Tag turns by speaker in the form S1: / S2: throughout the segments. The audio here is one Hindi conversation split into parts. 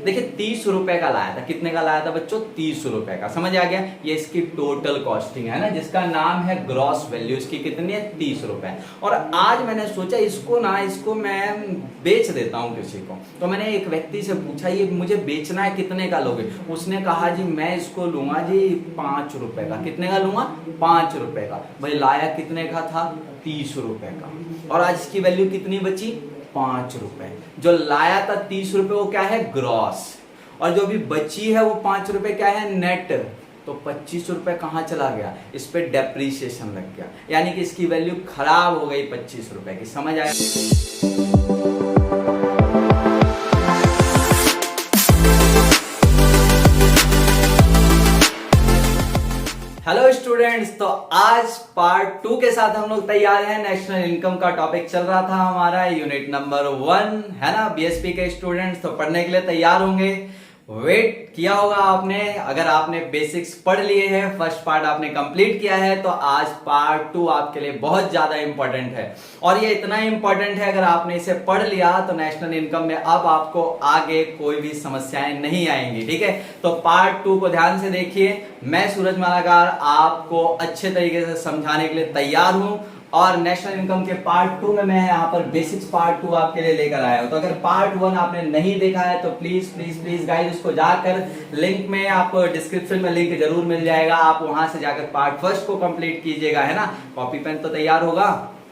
S1: देखिए 30 रुपए का लाया था। कितने का लाया था बच्चों? 30 रुपए का। समझ आ गया? ये इसकी टोटल कॉस्टिंग है ना, जिसका नाम है ग्रॉस वैल्यू। इसकी कितनी है? 30 रुपए। और आज मैंने सोचा इसको मैं बेच देता हूं किसी को। तो मैंने एक व्यक्ति से पूछा ये मुझे बेचना है, कितने का लोगे? उसने कहा जी मैं इसको लूंगा जी 5 रुपए का। कितने का लूंगा? 5 रुपए का। भाई लाया कितने का था? 30 रुपए का। और आज इसकी वैल्यू कितनी बची? 5 रुपए। जो लाया था 30 रुपए वो क्या है? ग्रॉस। और जो भी बची है वो 5 रुपए क्या है? नेट। तो 25 रुपए कहां चला गया? इस पे डेप्रीशिएशन लग गया, यानी कि इसकी वैल्यू खराब हो गई 25 रुपए की। समझ आया? हेलो स्टूडेंट्स, तो आज पार्ट 2 के साथ हम लोग तैयार हैं। नेशनल इनकम का टॉपिक चल रहा था हमारा, यूनिट नंबर 1 है ना। बीएसपी के स्टूडेंट्स तो पढ़ने के लिए तैयार होंगे। वेट किया होगा आपने, अगर आपने बेसिक्स पढ़ लिए हैं, फर्स्ट पार्ट आपने कंप्लीट किया है, तो आज पार्ट 2 आपके लिए बहुत ज्यादा इंपॉर्टेंट है। और ये इतना इंपॉर्टेंट है, अगर आपने इसे पढ़ लिया तो नेशनल इनकम में अब आपको आगे कोई भी समस्याएं नहीं आएंगी। ठीक है, तो पार्ट 2 को ध्यान से देखिए। मैं सूरज मालाकार आपको अच्छे तरीके से समझाने के लिए तैयार हूं। और नेशनल इनकम के पार्ट 2 में मैं यहाँ पर बेसिक्स पार्ट 2 आपके लिए लेकर आया हूं। तो अगर पार्ट 1 आपने नहीं देखा है तो प्लीज प्लीज प्लीज गाइस उसको जाकर लिंक में, आपको डिस्क्रिप्शन में लिंक जरूर मिल जाएगा, आप वहां से जाकर पार्ट फर्स्ट को कंप्लीट कीजिएगा, है ना। कॉपी पेन तो तैयार होगा।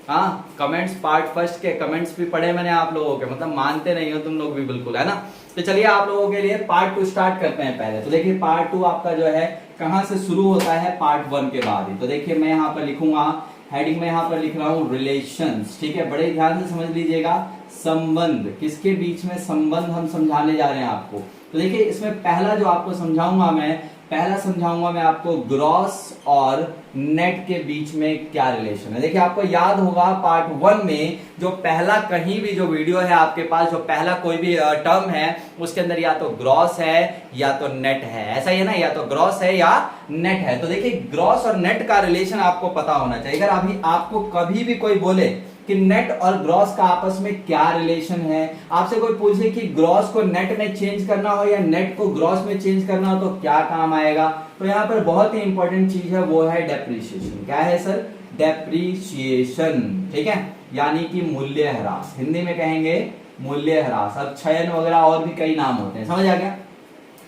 S1: हाँ, कमेंट्स पार्ट फर्स्ट के कमेंट्स भी पढ़े मैंने आप लोगों के, मतलब मानते नहीं हो तुम लोग भी बिल्कुल, है ना। तो चलिए आप लोगों के लिए पार्ट 2 स्टार्ट करते हैं पहले। तो देखिए पार्ट 2 आपका जो है कहां से शुरू होता है? पार्ट 1 के बाद ही। तो देखिए मैं यहाँ पर लिखूंगा, हेडिंग में यहाँ पर लिख रहा हूं रिलेशंस। ठीक है, बड़े ध्यान से समझ लीजिएगा। संबंध, किसके बीच में संबंध हम समझाने जा रहे हैं आपको। तो देखिए इसमें पहला जो आपको समझाऊंगा मैं आपको ग्रॉस और नेट के बीच में क्या रिलेशन है। देखिए आपको याद होगा पार्ट 1 में जो पहला कहीं भी जो वीडियो है आपके पास, जो पहला कोई भी टर्म है उसके अंदर या तो ग्रॉस है या तो नेट है, ऐसा ही है ना, या तो ग्रॉस है या नेट है। तो देखिए ग्रॉस और नेट का रिलेशन आपको पता होना चाहिए। अगर अभी आपको कभी भी कोई बोले कि नेट और ग्रॉस का आपस में क्या रिलेशन है, आपसे कोई पूछे कि ग्रॉस को नेट में चेंज करना हो या नेट को ग्रॉस में चेंज करना हो तो क्या काम आएगा, तो यहां पर बहुत ही इंपॉर्टेंट चीज है, वो है डेप्रीशिएशन। क्या है सर? डेप्रीशिएशन। ठीक है, यानी कि मूल्य ह्रास, हिंदी में कहेंगे मूल्य ह्रास। अब क्षयन वगैरह और भी कई नाम होते हैं, समझ आ गया।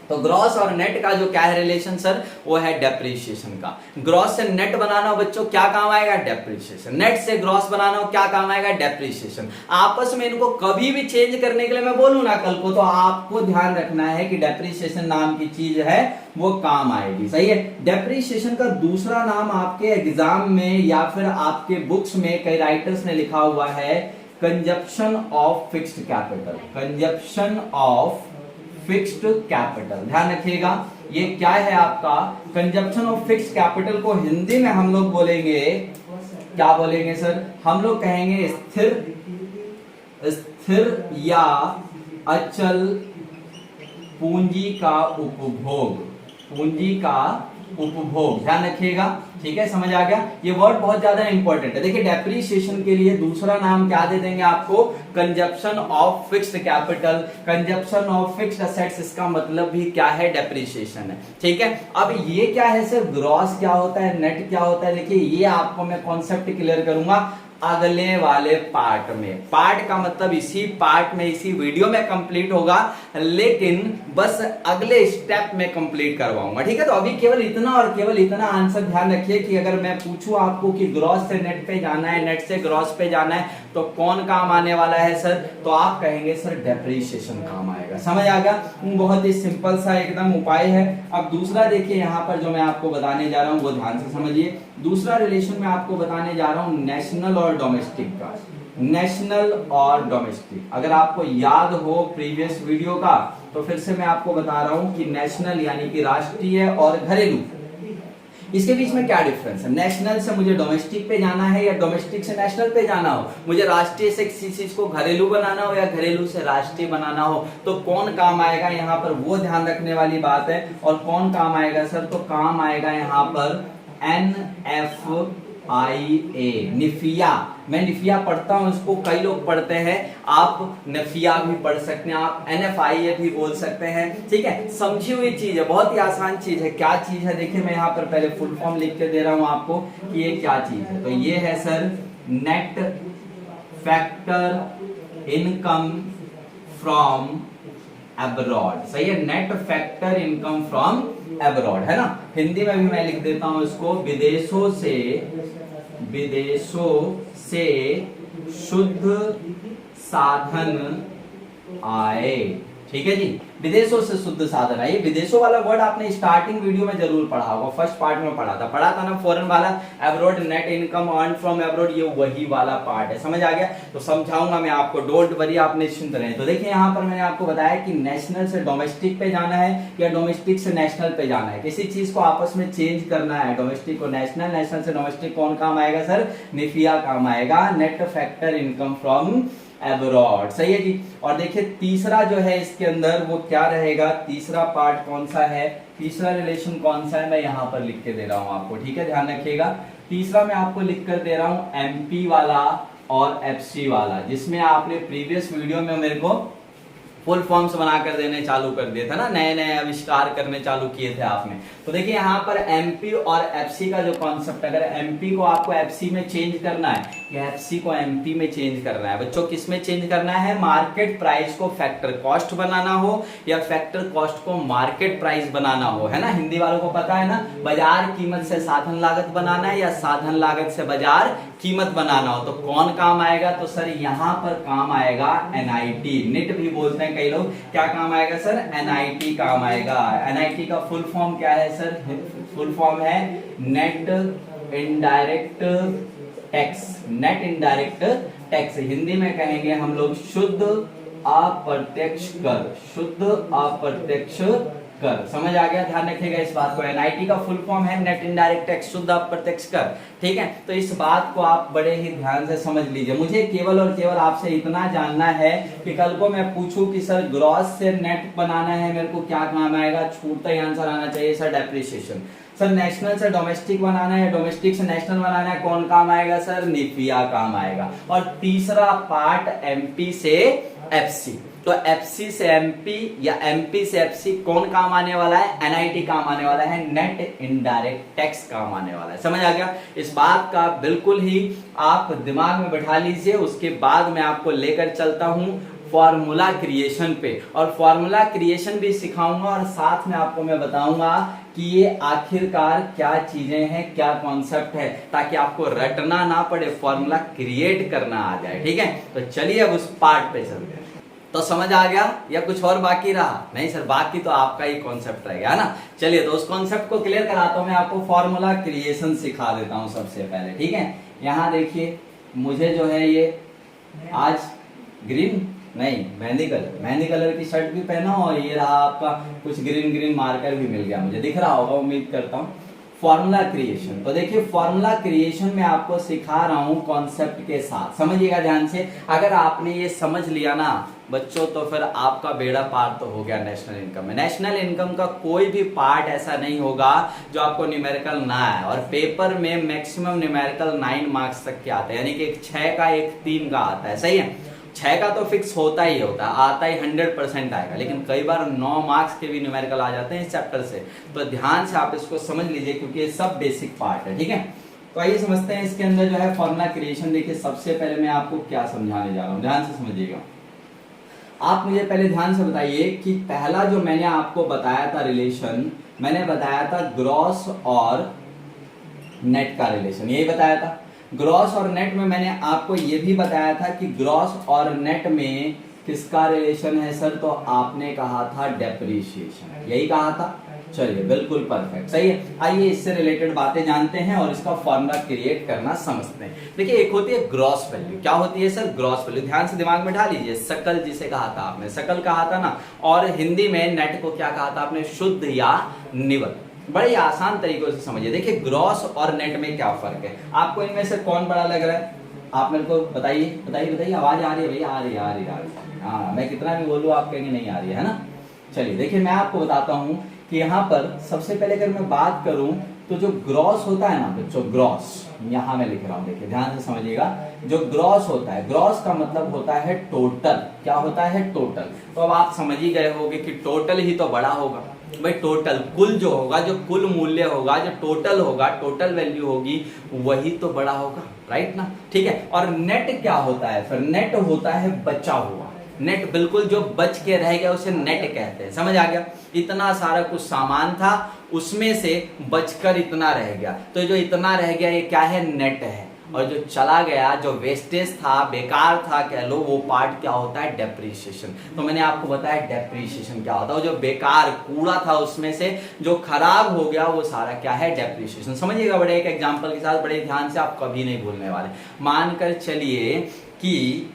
S1: तो ग्रॉस और नेट का जो क्या है रिलेशन सर, वो है डेप्रीशिएशन का। ग्रॉस से नेट बनाना हो बच्चों, क्या काम आएगा? डेप्रीशिएशन। नेट से ग्रॉस बनाना हो, क्या काम आएगा? डेप्रीशिएशन। आपस में इनको कभी भी चेंज करने के लिए मैं बोलूं ना कल को, तो आपको ध्यान रखना है कि डेप्रीशिएशन नाम की चीज है वो काम आएगी। सही है। डेप्रीशिएशन का दूसरा नाम आपके एग्जाम में या फिर आपके बुक्स में कई राइटर्स ने लिखा हुआ है consumption of fixed capital. Consumption of fixed capital, ध्यान रखिएगा। ये क्या है आपका? कंजप्शन ऑफ फिक्स्ड कैपिटल को हिंदी में हम लोग बोलेंगे, क्या बोलेंगे सर? हम लोग कहेंगे स्थिर या अचल पूंजी का उपभोग। पूंजी का उपभोग, ध्यान रखिएगा। ठीक है, समझ आ गया। ये वर्ड बहुत ज्यादा इंपॉर्टेंट है। देखिए डेप्रीशिएशन के लिए दूसरा नाम क्या दे देंगे आपको? Consumption of fixed capital, consumption of fixed assets. इसका मतलब भी क्या है? डेप्रीशिएशन है। ठीक है, अब ये क्या है सर? ग्रॉस क्या होता है, नेट क्या होता है? देखिए ये आपको मैं कॉन्सेप्ट क्लियर करूंगा अगले वाले पार्ट में। पार्ट का मतलब इसी पार्ट में, इसी वीडियो में कंप्लीट होगा, लेकिन बस अगले स्टेप में कंप्लीट करवाऊंगा। ठीक है, तो अभी केवल इतना और केवल इतना आंसर ध्यान रखिए कि अगर मैं पूछूं आपको कि ग्रॉस से नेट पे जाना है, नेट से ग्रॉस पे जाना है, तो कौन काम आने वाला है सर? तो आप कहेंगे सर डेप्रीशिएशन काम आएगा। समझ आ गया? बहुत ही सिंपल सा एकदम उपाय है। अब दूसरा देखिए यहाँ पर जो मैं आपको बताने जा रहा हूं वो ध्यान से समझिए। दूसरा रिलेशन मैं आपको बताने जा रहा हूं नेशनल और डोमेस्टिक का। नेशनल और डोमेस्टिक, अगर आपको याद हो प्रीवियस वीडियो का, तो फिर से मैं आपको बता रहा हूं कि नेशनल यानी कि राष्ट्रीय और घरेलू, इसके बीच में क्या डिफरेंस है? नेशनल से मुझे डोमेस्टिक पे जाना है या डोमेस्टिक से नेशनल पे जाना हो, मुझे राष्ट्रीय से किसी चीज को घरेलू बनाना हो या घरेलू से राष्ट्रीय बनाना हो, तो कौन काम आएगा यहाँ पर? वो ध्यान रखने वाली बात है। और कौन काम आएगा सर? तो काम आएगा यहाँ पर NFP NFIA, निफिया। मैं निफिया पढ़ता हूं, इसको कई लोग पढ़ते हैं, आप नफिया भी पढ़ सकते हैं, आप NFIA भी बोल सकते हैं। ठीक है, समझी हुई चीज है, बहुत ही आसान चीज है। क्या चीज है देखिए, मैं यहाँ पर पहले फुल फॉर्म लिख के दे रहा हूं आपको कि ये क्या चीज है। तो ये है sir net factor income from abroad. सही है, net factor income from abroad, है ना। हिंदी में भी मैं लिख देता हूं इसको, विदेशों से शुद्ध साधन आए। ठीक है जी, विदेशों से शुद्ध साधन आए। विदेशों वाला वर्ड आपने स्टार्टिंग वीडियो में जरूर पढ़ा होगा, फर्स्ट पार्ट में पढ़ा था ना, फॉरेन वाला, abroad, net income earn from abroad, ये वही वाला पार्ट है। समझ आ गया? तो समझाऊंगा मैं आपको, डोंट वरी, आप निश्चिंत रहें। तो देखिए यहाँ पर मैंने आपको बताया कि नेशनल से डोमेस्टिक पे जाना है या डोमेस्टिक से नेशनल पे जाना है, किसी चीज को आपस में चेंज करना है, डोमेस्टिक को नेशनल, नेशनल से डोमेस्टिक, कौन काम आएगा सर? निफिया काम आएगा, net factor income from abroad. सही है जी। और देखिए तीसरा जो है इसके अंदर वो क्या रहेगा, तीसरा पार्ट कौन सा है, तीसरा रिलेशन कौन सा है, मैं यहां पर लिख के दे रहा हूं आपको। ठीक है, ध्यान रखिएगा। तीसरा मैं आपको लिख कर दे रहा हूं MP वाला और FC वाला, जिसमें आपने प्रीवियस वीडियो में मेरे को फुल फॉर्म्स बनाकर देने चालू कर दिए थे ना, नए नए आविष्कार करने चालू किए थे आपने। तो देखिए यहाँ पर MP और FC का जो कॉन्सेप्ट, अगर MP को आपको FC में चेंज करना है या FC को MP में चेंज करना है, बच्चों किस में चेंज करना है? मार्केट प्राइस को फैक्टर कॉस्ट बनाना हो या फैक्टर कॉस्ट को मार्केट प्राइस बनाना हो, है ना। हिंदी वालों को पता है ना, बाजार कीमत से साधन लागत बनाना है या साधन लागत से बाजार कीमत बनाना हो, तो कौन काम आएगा? तो सर यहाँ पर काम आएगा NIT, निट भी बोलते हैं कई लोग। क्या काम आएगा सर? NIT काम आएगा। NIT का फुल फॉर्म क्या है सर? फुल फॉर्म है net indirect tax, net indirect tax. Hindi में कहेंगे हम लोग शुद्ध अप्रत्यक्ष कर, शुद्ध अप्रत्यक्ष कर। समझ आ गया? ध्यान रखिएगा इस बात को, NIT का फुल फॉर्म है नेट इनडायरेक्ट टैक्स, शुद्ध अप्रत्यक्ष कर। ठीक है, तो इस बात को आप बड़े ही ध्यान से समझ लीजिए। मुझे केवल और केवल आपसे इतना जानना है कि कल को मैं पूछूं कि सर ग्रॉस से नेट बनाना है, मेरे को क्या काम आएगा? छूटता ही आंसर आना चाहिए सर डेप्रिसिएशन। सर नेशनल से डोमेस्टिक बनाना है, डोमेस्टिक से नेशनल बनाना है, कौन काम आएगा सर? निफिया काम आएगा। और तीसरा पार्ट MP से FC, तो FC से MP या MP से FC कौन काम आने वाला है? NIT काम आने वाला है, नेट इनडायरेक्ट टैक्स काम आने वाला है। समझ आ गया? इस बात का बिल्कुल ही आप दिमाग में बैठा लीजिए। उसके बाद मैं आपको लेकर चलता हूं फॉर्मूला क्रिएशन पे, और फॉर्मूला क्रिएशन भी सिखाऊंगा और साथ में आपको मैं बताऊंगा कि ये आखिरकार क्या चीजें हैं, क्या कॉन्सेप्ट है, ताकि आपको रटना ना पड़े, फॉर्मूला क्रिएट करना आ जाए। ठीक है, तो चलिए अब उस पार्ट पे चलते हैं। तो समझ आ गया या कुछ और बाकी रहा? नहीं सर, बाकी तो आपका ही कॉन्सेप्ट रहेगा, है ना। चलिए तो उस कॉन्सेप्ट को क्लियर कराता हूं, मैं आपको फॉर्मूला क्रिएशन सिखा देता हूं सबसे पहले। ठीक है, यहाँ देखिए मुझे जो है ये आज ग्रीन नहीं मेहंदी कलर की शर्ट भी पहना और ये रहा आपका कुछ ग्रीन मार्कर भी मिल गया, मुझे दिख रहा होगा, उम्मीद करता हूँ। फॉर्मूला क्रिएशन, तो देखिए फॉर्मूला क्रिएशन में आपको सिखा रहा हूं कॉन्सेप्ट के साथ, समझिएगा ध्यान से। अगर आपने ये समझ लिया ना बच्चों, तो फिर आपका बेड़ा पार तो हो गया नेशनल इनकम में। नेशनल इनकम का कोई भी पार्ट ऐसा नहीं होगा जो आपको न्यूमेरिकल ना आए, और पेपर में मैक्सिमम न्यूमेरिकल 9 मार्क्स तक के आते हैं, यानी कि एक 6 का एक 3 का आता है। सही है, 6 का तो फिक्स होता ही होता है, आता ही 100% आएगा, लेकिन कई बार 9 मार्क्स के भी न्यूमेरिकल आ जाते हैं इस चैप्टर से। तो ध्यान से आप इसको समझ लीजिए क्योंकि ये सब बेसिक पार्ट है। ठीक है, तो आइए समझते हैं इसके अंदर जो है फॉर्मूला क्रिएशन। देखिए सबसे पहले मैं आपको क्या समझाने जा रहा हूँ, ध्यान से समझिएगा। आप मुझे पहले ध्यान से बताइए कि पहला जो मैंने आपको बताया था रिलेशन, मैंने बताया था ग्रॉस और नेट का रिलेशन, यही बताया था। ग्रॉस और नेट में मैंने आपको ये भी बताया था कि ग्रॉस और नेट में किसका रिलेशन है सर? तो आपने कहा था डेप्रिसिएशन, यही कहा था। चलिए बिल्कुल परफेक्ट, सही है। आइए इससे रिलेटेड बातें जानते हैं और इसका फॉर्मूला क्रिएट करना समझते हैं। देखिए एक होती है ग्रॉस वैल्यू, क्या होती है सर? ग्रॉस वैल्यू, ध्यान से दिमाग में ढाल लीजिए। सकल जिसे कहा था आपने, सकल कहा था ना, और हिंदी में नेट को क्या कहा था आपने? शुद्ध या निवल। बड़े आसान तरीकों से समझिए। देखिए ग्रॉस और नेट में क्या फर्क है, आपको इनमें से कौन बड़ा लग रहा है? आप मेरे को बताइए बताइए बताइए। आवाज आ रही है भैया? आ रही है। हाँ, मैं कितना भी बोलूँ आप कहेंगे नहीं आ रही है ना। चलिए देखिए मैं आपको बताता हूँ कि यहाँ पर सबसे पहले अगर मैं बात करूं तो जो ग्रॉस होता है ना बच्चों, ग्रॉस यहां मैं लिख रहा हूं, देखिए ध्यान से समझिएगा। जो ग्रॉस होता है, ग्रॉस का मतलब होता है टोटल। क्या होता है? टोटल। तो अब आप समझ ही गए होंगे कि टोटल ही तो बड़ा होगा भाई। टोटल कुल जो होगा, जो कुल मूल्य होगा, जो टोटल होगा, टोटल वैल्यू होगी, वही तो बड़ा होगा, राइट ना। ठीक है। और नेट क्या होता है? फिर नेट होता है बचा हुआ। नेट बिल्कुल जो बच के रह गया उसे नेट कहते हैं। समझ आ गया? इतना सारा कुछ सामान था, उसमें से बचकर इतना रह गया, तो जो इतना रह गया ये क्या है? नेट है। और जो चला गया, जो वेस्टेज था, बेकार था कह लो, वो पार्ट क्या होता है? डेप्रीशिएशन। तो मैंने आपको बताया डेप्रीशिएशन क्या होता है। जो बेकार कूड़ा था उसमें से जो खराब हो गया वो सारा क्या है? डेप्रीशिएशन। समझिएगा बड़े एक एग्जांपल के साथ, बड़े ध्यान से, आप कभी नहीं भूलने वाले। मानकर चलिए कि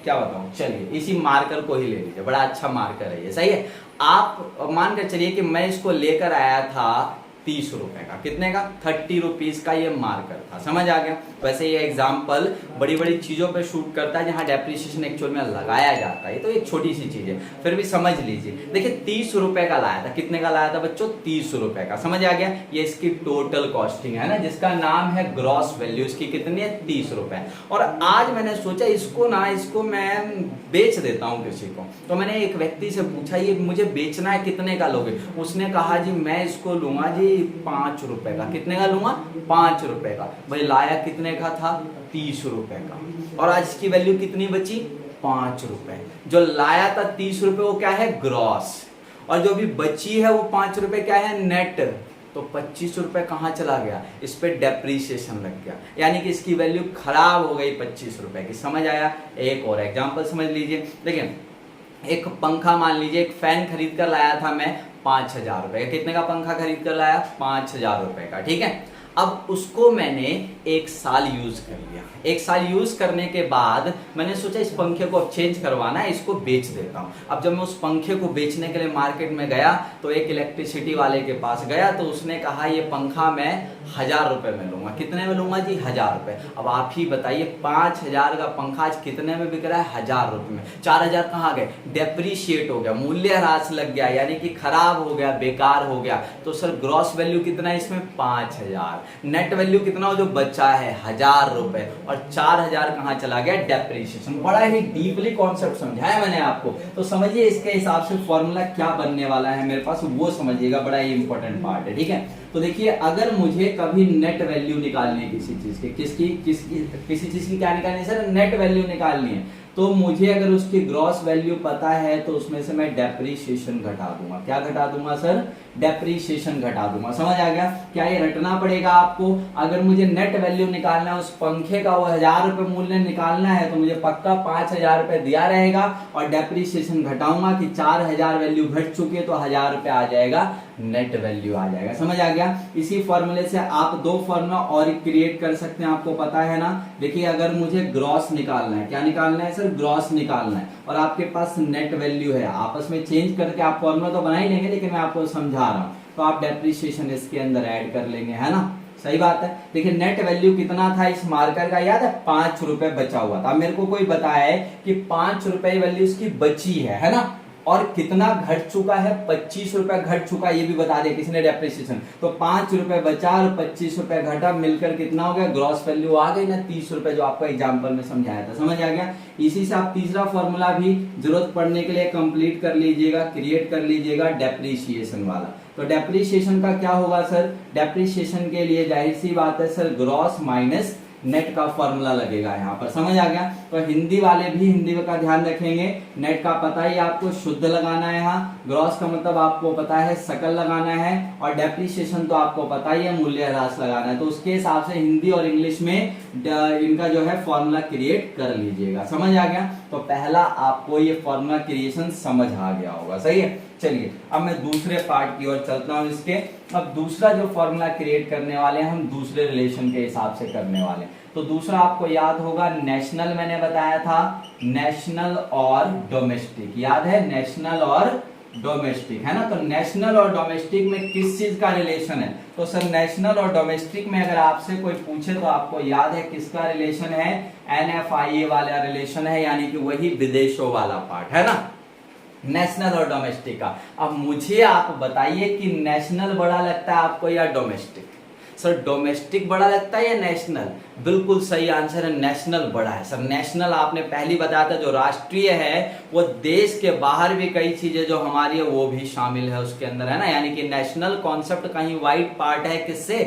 S1: क्या बताऊं, चलिए इसी मार्कर को ही ले लीजिए, बड़ा अच्छा मार्कर है ये, सही है। आप मानकर चलिए कि मैं इसको लेकर आया था 30 रुपए का। कितने का? 30 रुपीज का ये मार्कर था। समझ आ गया? वैसे ये एग्जाम्पल बड़ी बड़ी चीजों पे शूट करता है जहां डेप्रिसिएशन एक्चुअल में लगाया जाता है। तो एक छोटी सी चीज है, फिर भी समझ लीजिए। देखिए 30 रुपए का लाया था। कितने का लाया था बच्चों? 30 रुपए का। समझ आ गया? ये इसकी टोटल कॉस्टिंग है ना, जिसका नाम है ग्रॉस वैल्यू। इसकी कितनी है? 30 रुपए। और आज मैंने सोचा इसको मैं बेच देता हूं किसी को। तो मैंने एक व्यक्ति से पूछा, ये मुझे बेचना है, कितने का लोगे? उसने कहा जी मैं इसको लूंगा जी 5 रुपए का। कितने का लूंगा? 5 रुपए का। भाई लाया कितने का था? 30 रुपए का। और आज इसकी वैल्यू कितनी बची? 5 रुपए। जो लाया था 30 रुपए वो क्या है? ग्रॉस। और जो भी बची है वो 5 रुपए क्या है? नेट। तो 25 रुपए कहां चला गया? इस पे डेप्रीशिएशन लग गया, यानी कि इसकी वैल्यू खराब हो गई 25 रुपए की। समझ आया? एक और एग्जांपल समझ लीजिए। देखिए एक पंखा, मान लीजिए एक फैन खरीद कर लाया था मैं 5,000 रुपए का। कितने का पंखा खरीद कर लाया? 5,000 रुपए का। ठीक है। अब उसको मैंने 1 साल यूज कर लिया। 1 साल यूज करने के बाद मैंने सोचा इस पंखे को अब चेंज करवाना है, इसको बेच देता हूं। अब जब मैं उस पंखे को बेचने के लिए मार्केट में गया तो एक इलेक्ट्रिसिटी वाले के पास गया, तो उसने कहा ये पंखा मैं 1,000 रुपए में लूंगा। कितने में लूंगा जी? 1,000 रुपए। अब आप ही बताइए 5,000 का पंखा आज कितने में बिक रहा है? 1,000 रुपए में। 4,000 कहाँ गए? डेप्रीशिएट हो गया, मूल्य ह्रास लग गया, यानी कि खराब हो गया, बेकार हो गया। तो सर ग्रॉस वैल्यू कितना है इसमें? 5,000। नेट वैल्यू कितना हो जो बचा है? 1,000 रुपए। और 4,000 कहां चला गया? डेप्रीशिएशन। बड़ा ही डीपली कॉन्सेप्ट समझाया मैंने आपको। तो समझिए इसके हिसाब से फॉर्मूला क्या बनने वाला है मेरे पास, वो समझिएगा, बड़ा ही इंपॉर्टेंट पार्ट है। ठीक है। तो देखिए अगर मुझे कभी नेट वैल्यू निकालनी है किसी चीज की, किसी चीज की क्या निकालनी है सर? नेट वैल्यू निकालनी है। तो मुझे अगर उसकी ग्रॉस वैल्यू पता है तो उसमें से मैं डेप्रीशिएशन घटा दूंगा। क्या घटा दूंगा सर? डेप्रीशिएशन घटा दूंगा। समझ आ गया? क्या ये रटना पड़ेगा आपको? अगर मुझे नेट वैल्यू निकालना है, उस पंखे का वो 1,000 रुपए मूल्य निकालना है, तो मुझे पक्का 5,000 रुपए दिया रहेगा और डेप्रीशिएशन घटाऊंगा कि 4,000 वैल्यू घट चुकी है तो 1,000 रुपए आ जाएगा, नेट वैल्यू आ जाएगा। समझ आ गया? इसी फॉर्मूले से आप 2 फॉर्मूला और क्रिएट कर सकते हैं, आपको पता है ना। देखिए अगर मुझे ग्रॉस निकालना है, क्या निकालना है सर? ग्रॉस निकालना है, और आपके पास नेट वैल्यू है, आपस में चेंज करके आप फॉर्मूला तो बना ही लेंगे, लेकिन मैं आपको समझा रहा हूं। तो आप डेप्रीशिएशन इसके अंदर ऐड कर लेंगे, है ना। सही बात है। देखिए नेट वैल्यू कितना था इस मार्कर का? याद है? 5 रुपए बचा हुआ था। मेरे को कोई बताया कि 5 रुपए वैल्यू इसकी बची है ना। और कितना घट चुका है? 25 रुपए घट चुका है, ये भी बता दिया किसने? डेप्रीशिएशन। तो 5 रुपए बचा और 25 रुपए घटा, मिलकर कितना हो गया? ग्रॉस वैल्यू आ गई ना 30 रुपए, जो आपको एग्जांपल में समझाया था। समझ आ गया? इसी से आप तीसरा फॉर्मूला भी जरूरत पड़ने के लिए कंप्लीट कर लीजिएगा, क्रिएट कर लीजिएगा, डेप्रीशिएशन वाला। तो डेप्रीशिएशन का क्या होगा सर? डेप्रीशिएशन के लिए जाहिर सी बात है सर, ग्रॉस माइनस नेट का फॉर्मूला लगेगा यहाँ पर। समझ आ गया? तो हिंदी वाले भी हिंदी का ध्यान रखेंगे। नेट का पता ही आपको शुद्ध लगाना है, यहाँ ग्रॉस का मतलब आपको पता है सकल लगाना है, और डेप्रीशिएशन तो आपको पता ही है मूल्य ह्रास लगाना है। तो उसके हिसाब से हिंदी और इंग्लिश में इनका जो है फॉर्मूला क्रिएट कर लीजिएगा। समझ आ गया? तो पहला आपको ये फॉर्मूला क्रिएशन समझ आ गया होगा। सही है। चलिए अब मैं दूसरे पार्ट की ओर चलता हूं इसके। अब दूसरा जो फॉर्मूला क्रिएट करने वाले हैं हम दूसरे रिलेशन के हिसाब से करने वाले हैं। तो दूसरा आपको याद होगा नेशनल, मैंने बताया था नेशनल और डोमेस्टिक। याद है? नेशनल और डोमेस्टिक, है ना। तो नेशनल और डोमेस्टिक में किस चीज का रिलेशन है? तो सर नेशनल और डोमेस्टिक में अगर आपसे कोई पूछे तो आपको याद है किसका रिलेशन है? NFIA वाला रिलेशन है, यानी कि वही विदेशों वाला पार्ट, है ना, नेशनल और डोमेस्टिक का। अब मुझे आप बताइए कि नेशनल बड़ा लगता है आपको या डोमेस्टिक? सर डोमेस्टिक बड़ा लगता है या नेशनल? बिल्कुल सही आंसर है, नेशनल बड़ा है सर। नेशनल आपने पहली बताया था, जो राष्ट्रीय है वो देश के बाहर भी कई चीजें जो हमारी है वो भी शामिल है उसके अंदर, है ना। यानी कि नेशनल कॉन्सेप्ट कहीं वाइड पार्ट है किससे?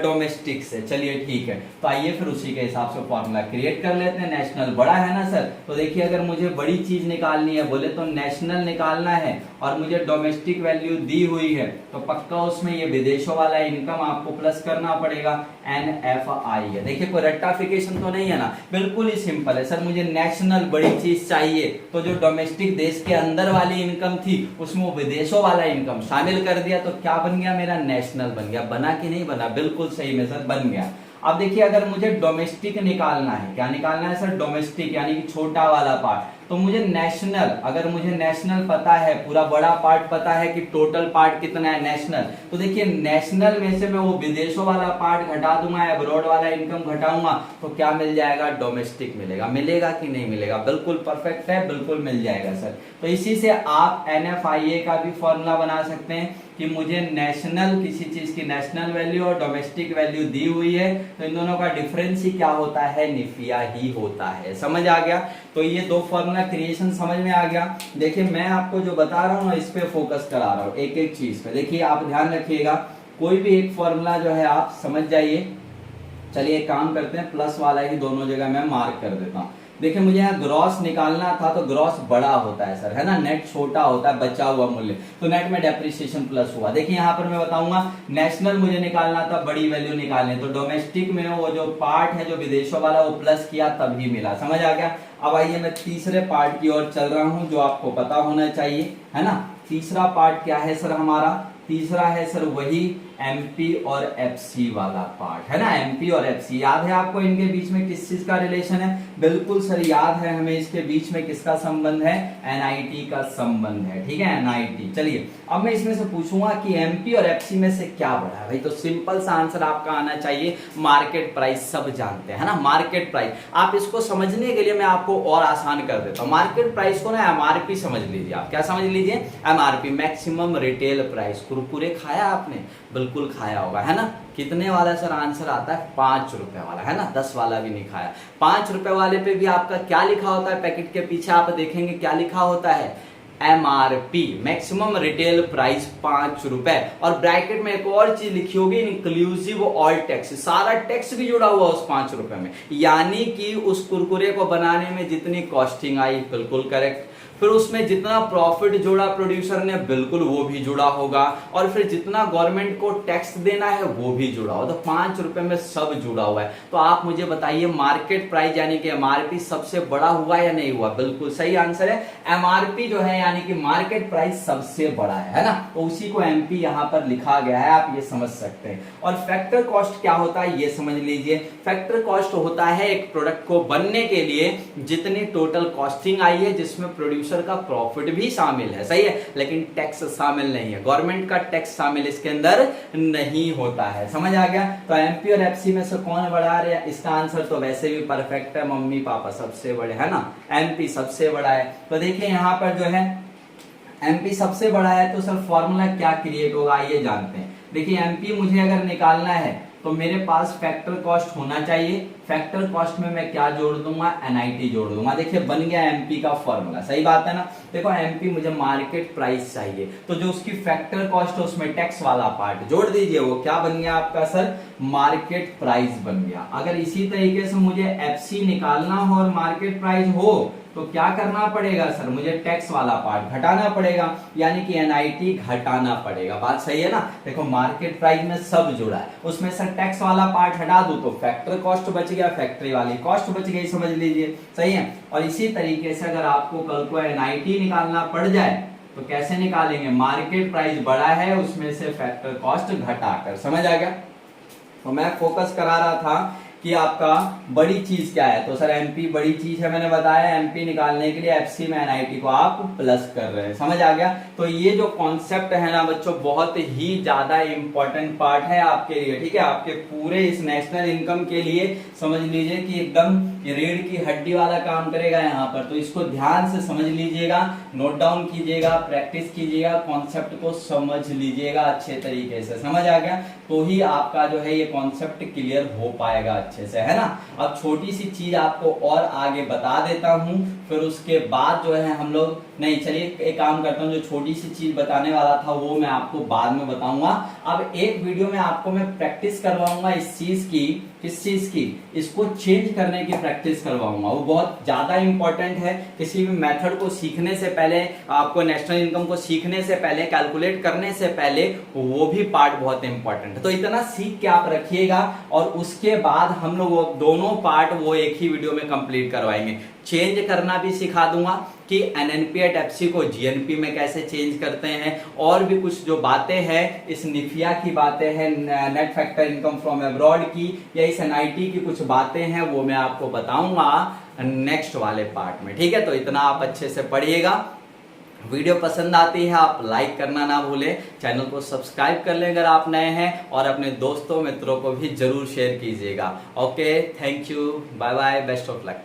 S1: डोमेस्टिक से। चलिए ठीक है, तो आइए फिर उसी के हिसाब से फॉर्मूला क्रिएट कर लेते हैं। नेशनल बड़ा है ना सर, तो देखिए अगर मुझे बड़ी चीज निकालनी है बोले तो नेशनल निकालना है और मुझे डोमेस्टिक वैल्यू दी हुई है तो पक्का उसमें ये विदेशों वाला इनकम आपको प्लस करना पड़ेगा, NFI है। देखिए कोई रट्टाफिकेशन तो नहीं है ना, बिल्कुल ही सिंपल है सर। मुझे नेशनल बड़ी चीज चाहिए तो जो डोमेस्टिक देश के अंदर वाली इनकम थी उसमें वो विदेशों वाला इनकम शामिल कर दिया, तो क्या बन गया? मेरा नेशनल बन गया। बना कि नहीं बना? बिल्कुल सही में सर बन गया। अब देखिए अगर मुझे डोमेस्टिक निकालना है, क्या निकालना है सर? डोमेस्टिक यानी कि छोटा वाला पार्ट। तो मुझे नेशनल, अगर मुझे नेशनल पता है, पूरा बड़ा पार्ट पता है कि टोटल पार्ट कितना है नेशनल, तो देखिए नेशनल में से मैं वो विदेशों वाला पार्ट घटा दूंगा, अब्रॉड वाला इनकम घटाऊंगा, तो क्या मिल जाएगा? डोमेस्टिक मिलेगा। मिलेगा कि नहीं मिलेगा? बिल्कुल परफेक्ट है, बिल्कुल मिल जाएगा सर। तो इसी से आप NFIA का भी फॉर्मूला बना सकते हैं कि मुझे नेशनल, किसी चीज की नेशनल वैल्यू और डोमेस्टिक वैल्यू दी हुई है तो इन दोनों का डिफरेंस ही क्या होता है? निफिया ही होता है। समझ आ गया? तो ये दो फॉर्मूला क्रिएशन समझ में आ गया। देखिए मैं आपको जो बता रहा हूँ ना इस पे फोकस करा रहा हूँ, एक एक चीज पे। देखिए आप ध्यान रखिएगा, कोई भी एक फॉर्मूला जो है आप समझ जाइए। चलिए एक काम करते हैं, प्लस वाला ही दोनों जगह मैं मार्क कर देता हूँ। देखिए मुझे यहाँ ग्रॉस निकालना था तो ग्रॉस बड़ा होता है सर, है ना। नेट छोटा होता है, बचा हुआ मूल्य, तो नेट में डेप्रिसिएशन प्लस हुआ। देखिए यहाँ पर मैं बताऊंगा नेशनल मुझे निकालना था, बड़ी वैल्यू निकालनी, तो डोमेस्टिक में वो जो पार्ट है जो विदेशों वाला वो प्लस किया तभी मिला। समझ आ गया? अब आइए मैं तीसरे पार्ट की ओर चल रहा हूं जो आपको पता होना चाहिए, है ना। तीसरा पार्ट क्या है सर हमारा? तीसरा है सर वही MP और FC वाला पार्ट, है ना। MP और FC याद है आपको इनके बीच में किस चीज का रिलेशन है? बिल्कुल सर याद है हमें, इसके बीच में किसका संबंध है? NIT का संबंध है, ठीक है, NIT। चलिए अब मैं इसमें से पूछूंगा कि MP और FC में से क्या बड़ा है भाई, तो सिंपल सा आंसर आपका आना चाहिए मार्केट प्राइस। सब जानते हैं ना मार्केट प्राइस। आप इसको समझने के लिए मैं आपको और आसान कर देता हूं। मार्केट प्राइस को ना MRP समझ लीजिए। आप क्या समझ लीजिए? MRP, maximum retail price. Kurkure खाया आपने? बिल्कुल खाया होगा, है ना। कितने वाला सर आंसर आता है? 5 रुपए वाला, है ना। 10 वाला भी नहीं खाया। 5 रुपए वाले पे भी आपका क्या लिखा होता है? पैकेट के पीछे आप देखेंगे क्या लिखा होता है? MRP, मैक्सिमम रिटेल प्राइस 5 रुपए। और ब्रैकेट में एक और चीज लिखी होगी, इंक्लूसिव ऑल टैक्स। सारा टैक्स भी जुड़ा हुआ उस 5 रुपए में, यानी कि उस कुरकुरे को बनाने में जितनी कॉस्टिंग आई, बिल्कुल करेक्ट। फिर उसमें जितना प्रॉफिट जोड़ा प्रोड्यूसर ने, बिल्कुल वो भी जुड़ा होगा। और फिर जितना गवर्नमेंट को टैक्स देना है वो भी जुड़ा होगा। तो 5 रुपए में सब जुड़ा हुआ है। तो आप मुझे बताइए मार्केट प्राइस यानी कि MRP सबसे बड़ा हुआ या नहीं हुआ? बिल्कुल सही आंसर है। MRP जो है यानी कि मार्केट प्राइस सबसे बड़ा है ना। तो उसी को MP यहां पर लिखा गया है, आप ये समझ सकते हैं। और फैक्टर कॉस्ट क्या होता है ये समझ लीजिए। फैक्टर कॉस्ट होता है एक प्रोडक्ट को बनने के लिए जितनी टोटल कॉस्टिंग आई है, जिसमें प्रोड्यूसर का प्रॉफिट भी शामिल है, सही है, लेकिन टैक्स शामिल नहीं है। गवर्नमेंट का टैक्स शामिल इसके अंदर नहीं होता है। समझ आ गया? तो MP और FC में से कौन बड़ा है? इसका आंसर तो वैसे भी परफेक्ट है, मम्मी पापा सबसे बड़े, है ना। MP सबसे बड़ा है। तो देखिए यहां पर जो है MP सबसे बड़ा है तो सर फॉर्मूला क्या क्रिएट होगा ये जानते हैं। देखिए MP मुझे अगर निकालना है तो मेरे पास फैक्टर कॉस्ट होना चाहिए। फैक्टर कॉस्ट में मैं क्या जोड़ दूंगा? NIT जोड़ दूंगा। देखिए बन गया MP का फॉर्मूला, सही बात है ना। देखो MP मुझे मार्केट प्राइस चाहिए, तो जो उसकी फैक्टर कॉस्ट है उसमें टैक्स वाला पार्ट जोड़ दीजिए, वो क्या बन गया आपका सर? मार्केट प्राइस बन गया। अगर इसी तरीके से मुझे FC निकालना हो और मार्केट प्राइस हो तो क्या करना पड़ेगा सर? मुझे टैक्स वाला पार्ट घटाना पड़ेगा, यानी कि NIT घटाना पड़ेगा। बात सही है ना। देखो मार्केट प्राइस में सब जुड़ा है, उसमें सर टैक्स वाला पार्ट हटा दूं तो फैक्टर कॉस्ट बच गया, फैक्ट्री वाली कॉस्ट बच गई, समझ लीजिए, सही है। और इसी तरीके से अगर आपको कल को NIT निकालना पड़ जाए तो कैसे निकालेंगे? मार्केट प्राइस बड़ा है उसमें से फैक्टर कॉस्ट घटाकर। समझ आ गया? तो मैं फोकस करा रहा था कि आपका बड़ी चीज क्या है, तो सर MP बड़ी चीज है, मैंने बताया। MP निकालने के लिए FC में NIT को आप प्लस कर रहे हैं। समझ आ गया? तो ये जो कॉन्सेप्ट है ना बच्चों, बहुत ही ज्यादा इंपॉर्टेंट पार्ट है आपके लिए, ठीक है। आपके पूरे इस नेशनल इनकम के लिए समझ लीजिए कि एकदम रीढ़ की हड्डी वाला काम करेगा यहाँ पर। तो इसको ध्यान से समझ लीजिएगा, नोट डाउन कीजिएगा, प्रैक्टिस कीजिएगा, कॉन्सेप्ट को समझ लीजिएगा अच्छे तरीके से। समझ आ गया? तो ही आपका जो है ये कॉन्सेप्ट क्लियर हो पाएगा अच्छे से, है ना। अब छोटी सी चीज आपको और आगे बता देता हूं, फिर उसके बाद जो है हम लोग, नहीं चलिए एक काम करता हूं, जो छोटी सी चीज बताने वाला था वो मैं आपको बाद में बताऊंगा। अब एक वीडियो में आपको मैं प्रैक्टिस करवाऊंगा इस चीज की, किस चीज की, इसको चेंज करने की प्रैक्टिस करवाऊंगा। वो बहुत ज्यादा इंपॉर्टेंट है। किसी भी मेथड को सीखने से पहले, आपको नेशनल इनकम को सीखने से पहले, कैलकुलेट करने से पहले वो भी पार्ट बहुत इंपॉर्टेंट है। तो इतना सीख के आप रखिएगा और उसके बाद हम लोग वो दोनों पार्ट वो एक ही वीडियो में कंप्लीट करवाएंगे। चेंज करना भी सिखा दूंगा कि एनएनपी एट एफसी को जीएनपी में कैसे चेंज करते हैं, और भी कुछ जो बातें हैं इस निफिया की बातें हैं, net factor income from abroad की, या इस एनआईटी की कुछ बातें हैं, वो मैं आपको बताऊंगा नेक्स्ट वाले पार्ट में। ठीक है, तो इतना आप अच्छे से पढ़िएगा। वीडियो पसंद आती है आप लाइक करना ना भूलें, चैनल को सब्सक्राइब कर लें अगर आप नए हैं, और अपने दोस्तों मित्रों को भी जरूर शेयर कीजिएगा। Okay, thank you, bye bye, best of luck.